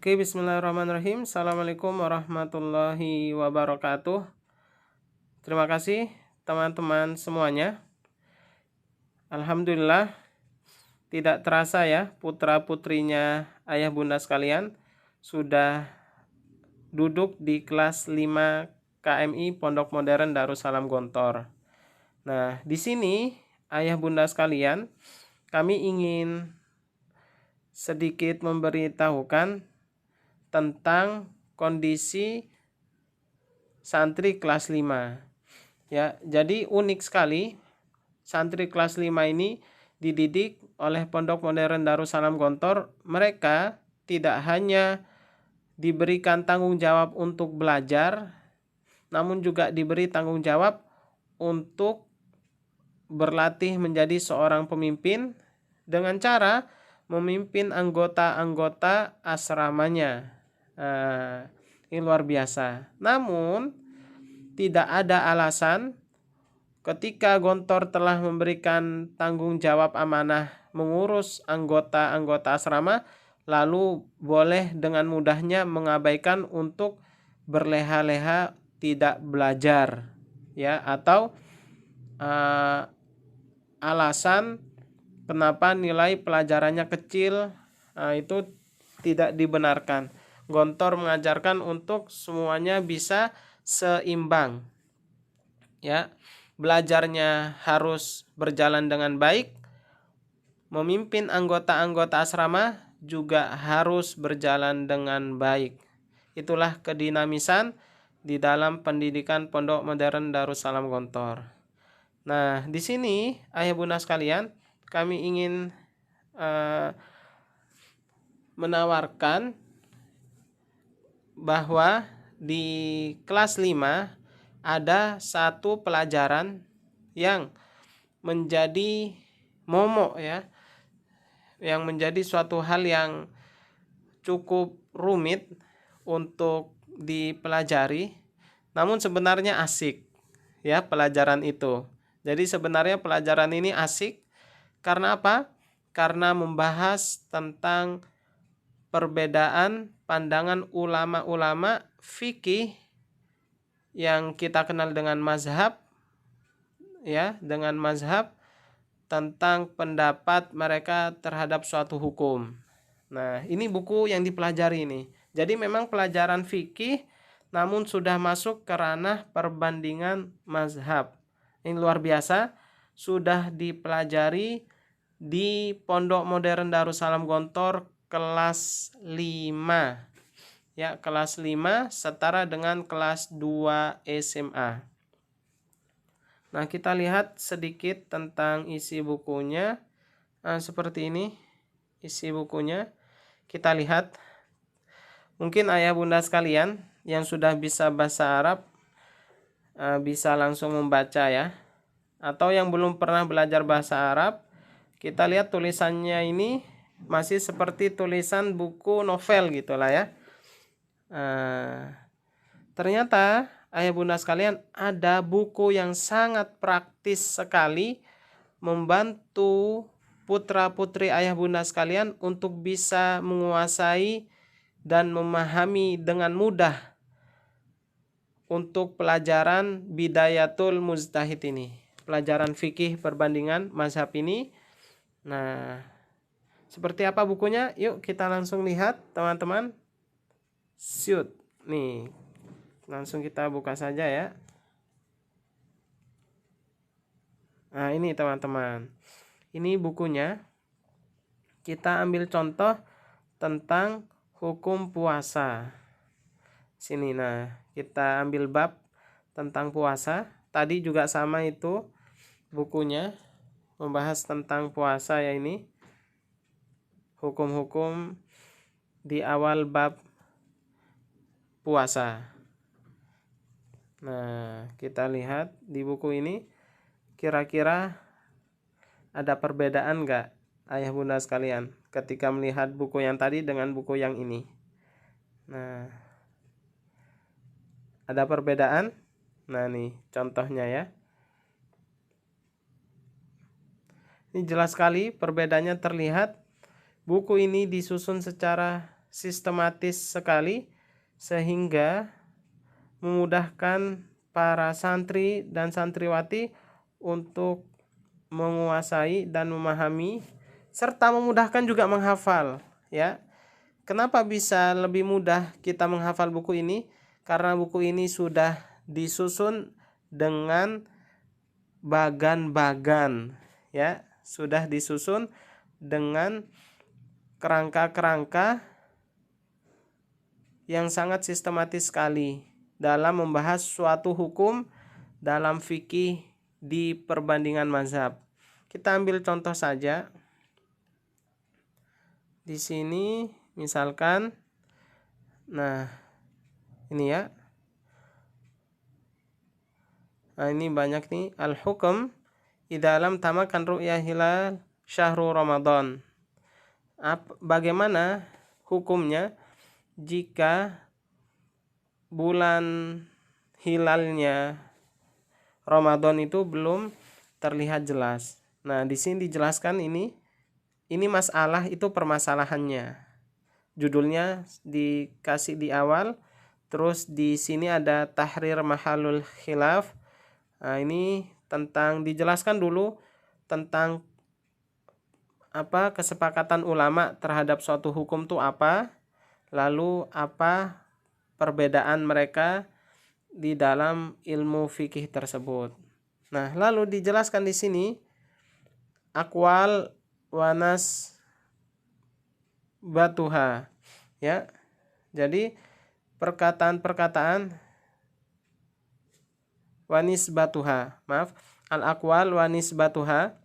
Oke, bismillahirrahmanirrahim. Assalamualaikum warahmatullahi wabarakatuh. Terima kasih teman-teman semuanya. Alhamdulillah, tidak terasa ya, putra-putrinya ayah bunda sekalian sudah duduk di kelas 5 KMI Pondok Modern Darussalam Gontor. Nah, di sini ayah bunda sekalian, kami ingin sedikit memberitahukan tentang kondisi santri kelas 5. Ya, jadi unik sekali santri kelas 5 ini dididik oleh Pondok Modern Darussalam Gontor. Mereka tidak hanya diberikan tanggung jawab untuk belajar, namun juga diberi tanggung jawab untuk berlatih menjadi seorang pemimpin dengan cara memimpin anggota-anggota asramanya. Ini luar biasa. Namun tidak ada alasan ketika Gontor telah memberikan tanggung jawab amanah mengurus anggota-anggota asrama, lalu boleh dengan mudahnya mengabaikan untuk berleha-leha tidak belajar, ya, atau alasan kenapa nilai pelajarannya kecil, itu tidak dibenarkan. Gontor mengajarkan untuk semuanya bisa seimbang. Ya, belajarnya harus berjalan dengan baik. Memimpin anggota-anggota asrama juga harus berjalan dengan baik. Itulah kedinamisan di dalam pendidikan Pondok Modern Darussalam Gontor. Nah, di sini ayah bunda sekalian, kami ingin menawarkan bahwa di kelas 5 ada satu pelajaran yang menjadi momok ya, yang menjadi suatu hal yang cukup rumit untuk dipelajari, namun sebenarnya asik ya pelajaran itu. Jadi sebenarnya pelajaran ini asik karena apa? Karena membahas tentang perbedaan pandangan ulama-ulama fikih yang kita kenal dengan mazhab, ya, dengan mazhab tentang pendapat mereka terhadap suatu hukum. Nah, ini buku yang dipelajari ini. Jadi memang pelajaran fikih namun sudah masuk ke ranah perbandingan mazhab. Ini luar biasa, sudah dipelajari di Pondok Modern Darussalam Gontor kelas 5. Ya, kelas 5 setara dengan kelas 2 SMA. Nah, kita lihat sedikit tentang isi bukunya. Seperti ini isi bukunya. Kita lihat. Mungkin ayah bunda sekalian yang sudah bisa bahasa Arab bisa langsung membaca ya. Atau yang belum pernah belajar bahasa Arab, kita lihat tulisannya ini masih seperti tulisan buku novel gitulah ya. Ternyata ayah bunda sekalian ada buku yang sangat praktis sekali membantu putra-putri ayah bunda sekalian untuk bisa menguasai dan memahami dengan mudah untuk pelajaran Bidayatul Mujtahid ini, pelajaran fikih perbandingan mazhab ini. Nah, seperti apa bukunya? Yuk kita langsung lihat teman-teman. Shoot. Nih, langsung kita buka saja ya. Nah, ini teman-teman. Ini bukunya. Kita ambil contoh tentang hukum puasa. Sini, nah, kita ambil bab tentang puasa. Tadi juga sama itu bukunya, membahas tentang puasa ya ini. Hukum-hukum di awal bab puasa. Nah, kita lihat di buku ini kira-kira ada perbedaan enggak ayah bunda sekalian ketika melihat buku yang tadi dengan buku yang ini. Nah, ada perbedaan? Nah, nih contohnya ya. Ini jelas sekali perbedaannya terlihat. Buku ini disusun secara sistematis sekali sehingga memudahkan para santri dan santriwati untuk menguasai dan memahami serta memudahkan juga menghafal, ya. Kenapa bisa lebih mudah kita menghafal buku ini? Karena buku ini sudah disusun dengan bagan-bagan, ya, sudah disusun dengan kerangka-kerangka yang sangat sistematis sekali dalam membahas suatu hukum dalam fikih di perbandingan mazhab. Kita ambil contoh saja. Di sini misalkan, nah ini ya. Nah ini banyak nih. Al-hukm idza lam tamakan ru'ya hilal syahrul Ramadan. Bagaimana hukumnya jika bulan hilalnya Ramadan itu belum terlihat jelas. Nah, di sini dijelaskan ini masalah itu permasalahannya. Judulnya dikasih di awal, terus di sini ada tahrir mahalul khilaf. Nah, ini tentang dijelaskan dulu tentang apa kesepakatan ulama terhadap suatu hukum itu apa, lalu apa perbedaan mereka di dalam ilmu fikih tersebut. Nah, lalu dijelaskan di sini aqwal wanas batuha, ya. Jadi perkataan-perkataan wanis batuha, al aqwal wanis batuha.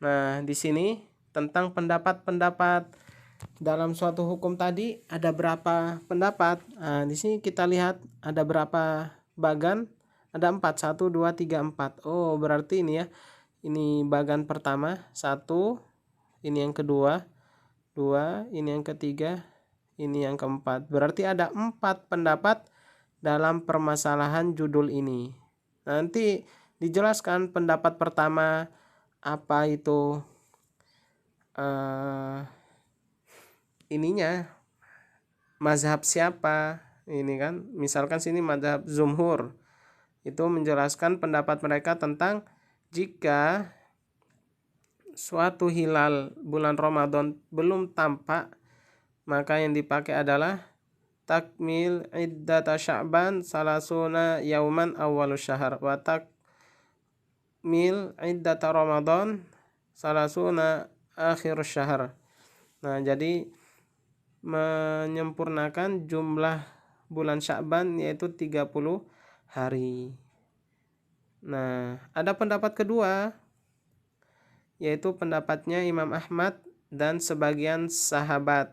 Nah, di sini tentang pendapat-pendapat dalam suatu hukum tadi ada berapa pendapat. Nah, di sini kita lihat ada berapa bagan? Ada 4, 1, 2, 3, 4. Oh, berarti ini ya. Ini bagan pertama, 1, ini yang kedua, 2, ini yang ketiga, ini yang keempat. Berarti ada 4 pendapat dalam permasalahan judul ini. Nanti dijelaskan pendapat pertama apa itu ininya mazhab siapa, ini kan misalkan sini mazhab Jumhur itu menjelaskan pendapat mereka tentang jika suatu hilal bulan Ramadan belum tampak, maka yang dipakai adalah takmil iddata Sya'ban salasuna yauman awwalus syahr wa takmil iddata Ramadan salasuna akhirus syahr. Nah, jadi menyempurnakan jumlah bulan Sya'ban yaitu 30 hari. Nah, ada pendapat kedua yaitu pendapatnya Imam Ahmad dan sebagian sahabat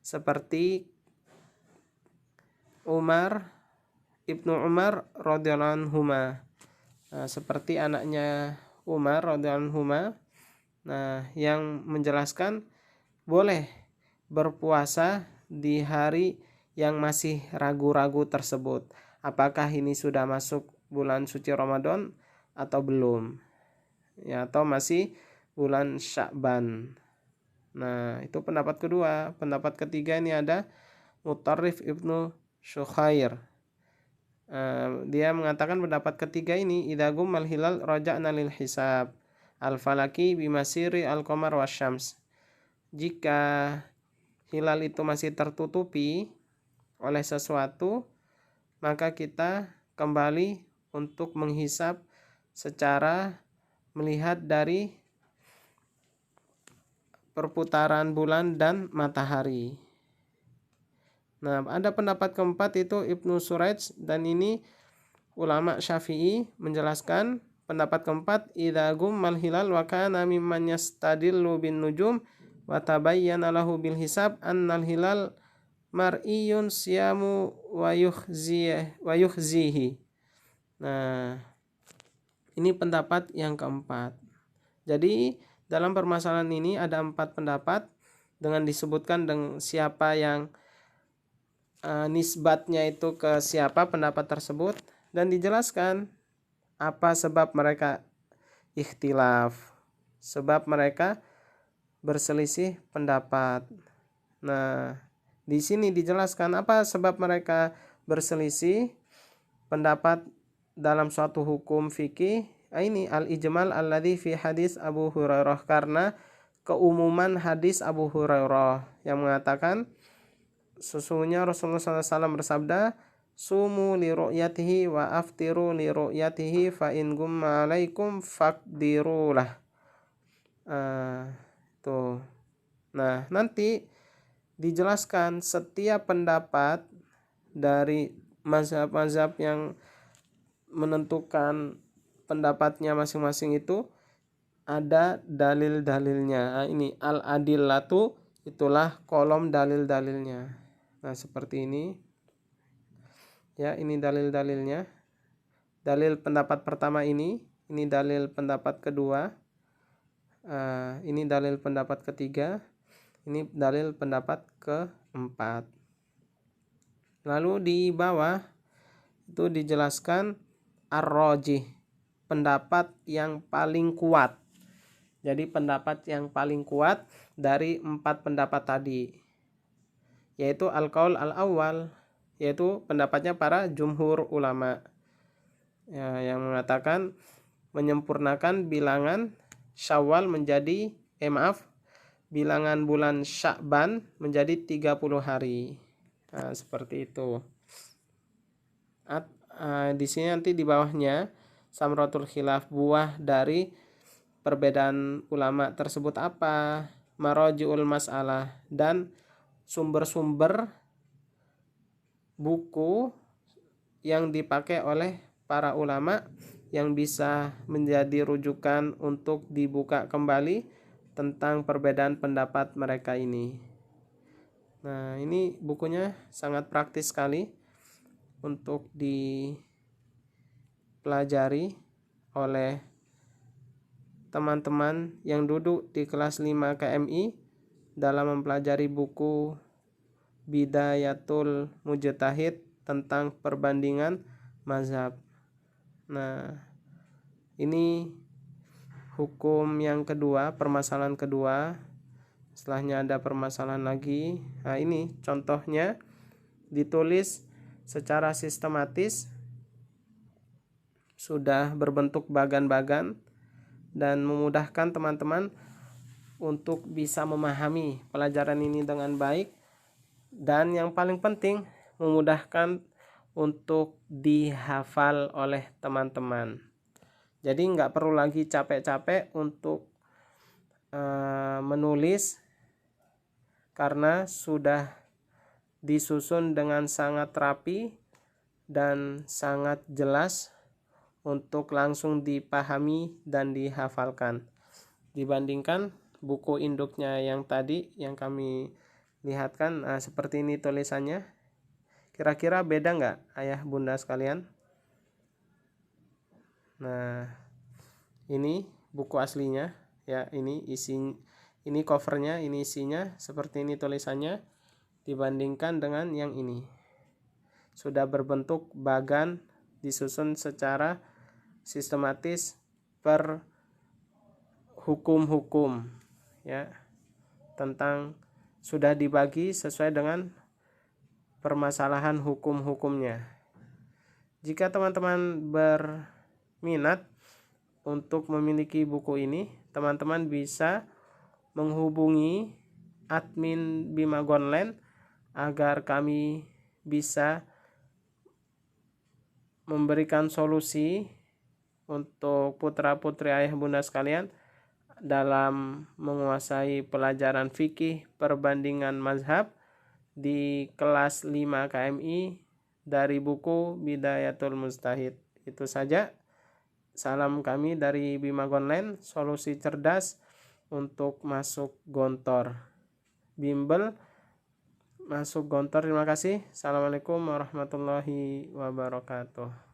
seperti Ibnu Umar radhiyallahu anhuma. Nah, seperti anaknya Umar radhiyallahu anhuma, nah, yang menjelaskan boleh berpuasa di hari yang masih ragu-ragu tersebut. Apakah ini sudah masuk bulan suci Ramadan atau belum? Ya, atau masih bulan Sya'ban. Nah, itu pendapat kedua. Pendapat ketiga ini ada Mutarrif Ibnu Syukhair. Dia mengatakan pendapat ketiga ini idza gumal hilal raja'na lil hisab al-falaki bimasiri al-qamar wasyams. Jika hilal itu masih tertutupi oleh sesuatu, maka kita kembali untuk menghisap secara melihat dari perputaran bulan dan matahari. Nah, ada pendapat keempat itu Ibnu Suraij, dan ini ulama Syafi'i menjelaskan pendapat keempat idza gummal hilal wa kana mimman yastadillu bin nujum wa tabayyana lahu bil hisab annal hilal mar'iyun siyamu wa yukhzihi. Nah, ini pendapat yang keempat. Jadi dalam permasalahan ini ada 4 pendapat dengan disebutkan dengan siapa yang nisbatnya itu ke siapa pendapat tersebut, dan dijelaskan apa sebab mereka ikhtilaf, sebab mereka berselisih pendapat. Nah, Di sini dijelaskan apa sebab mereka berselisih pendapat dalam suatu hukum fikih. Ini al-ijmal alladzi fi hadis Abu Hurairah, karena keumuman hadis Abu Hurairah yang mengatakan sesungguhnya Rasulullah SAW bersabda, sumu li ru'yatihi wa aftiru li ru'yatihi fa in gumma alaikum faqdirulah. Tuh. Nah, nanti dijelaskan setiap pendapat dari mazhab-mazhab yang menentukan pendapatnya masing-masing itu ada dalil-dalilnya. Nah, ini al-adillatu, itulah kolom dalil-dalilnya. Nah, seperti ini. Ya, ini dalil-dalilnya. Dalil pendapat pertama ini dalil pendapat kedua. Ini dalil pendapat ketiga. Ini dalil pendapat keempat. Lalu di bawah itu dijelaskan ar-rajih, pendapat yang paling kuat. Jadi pendapat yang paling kuat dari 4 pendapat tadi, yaitu al-qaul al-awwal, yaitu pendapatnya para jumhur ulama ya, yang mengatakan menyempurnakan bilangan Syawal menjadi bilangan bulan Sya'ban menjadi 30 hari. Nah, seperti itu. Di sini nanti di bawahnya samratul khilaf, buah dari perbedaan ulama tersebut apa, maraji'ul mas'alah, dan sumber-sumber buku yang dipakai oleh para ulama yang bisa menjadi rujukan untuk dibuka kembali tentang perbedaan pendapat mereka ini. Nah, ini bukunya sangat praktis sekali untuk dipelajari oleh teman-teman yang duduk di kelas 5 KMI dalam mempelajari buku Bidayatul Mujtahid tentang perbandingan mazhab. Nah, ini hukum yang kedua, permasalahan kedua. Setelahnya ada permasalahan lagi. Nah, ini contohnya ditulis secara sistematis, sudah berbentuk bagan-bagan dan memudahkan teman-teman untuk bisa memahami pelajaran ini dengan baik, dan yang paling penting memudahkan untuk dihafal oleh teman-teman. Jadi nggak perlu lagi capek-capek untuk menulis, karena sudah disusun dengan sangat rapi dan sangat jelas untuk langsung dipahami dan dihafalkan, dibandingkan buku induknya yang tadi yang kami lihatkan. Seperti ini tulisannya. Kira-kira beda nggak ayah bunda sekalian? Nah, ini buku aslinya ya, ini covernya, ini isinya seperti ini tulisannya, dibandingkan dengan yang ini sudah berbentuk bagan, disusun secara sistematis per hukum-hukum ya, tentang sudah dibagi sesuai dengan permasalahan hukum-hukumnya. Jika teman-teman berminat untuk memiliki buku ini, teman-teman bisa menghubungi admin Bima Gonlen agar kami bisa memberikan solusi untuk putra-putri ayah bunda sekalian dalam menguasai pelajaran fikih perbandingan mazhab di kelas 5 KMI dari buku Bidayatul Mujtahid. Itu saja. Salam kami dari Bima Gonlen, solusi cerdas untuk masuk Gontor. Bimbel masuk Gontor. Terima kasih. Assalamualaikum warahmatullahi wabarakatuh.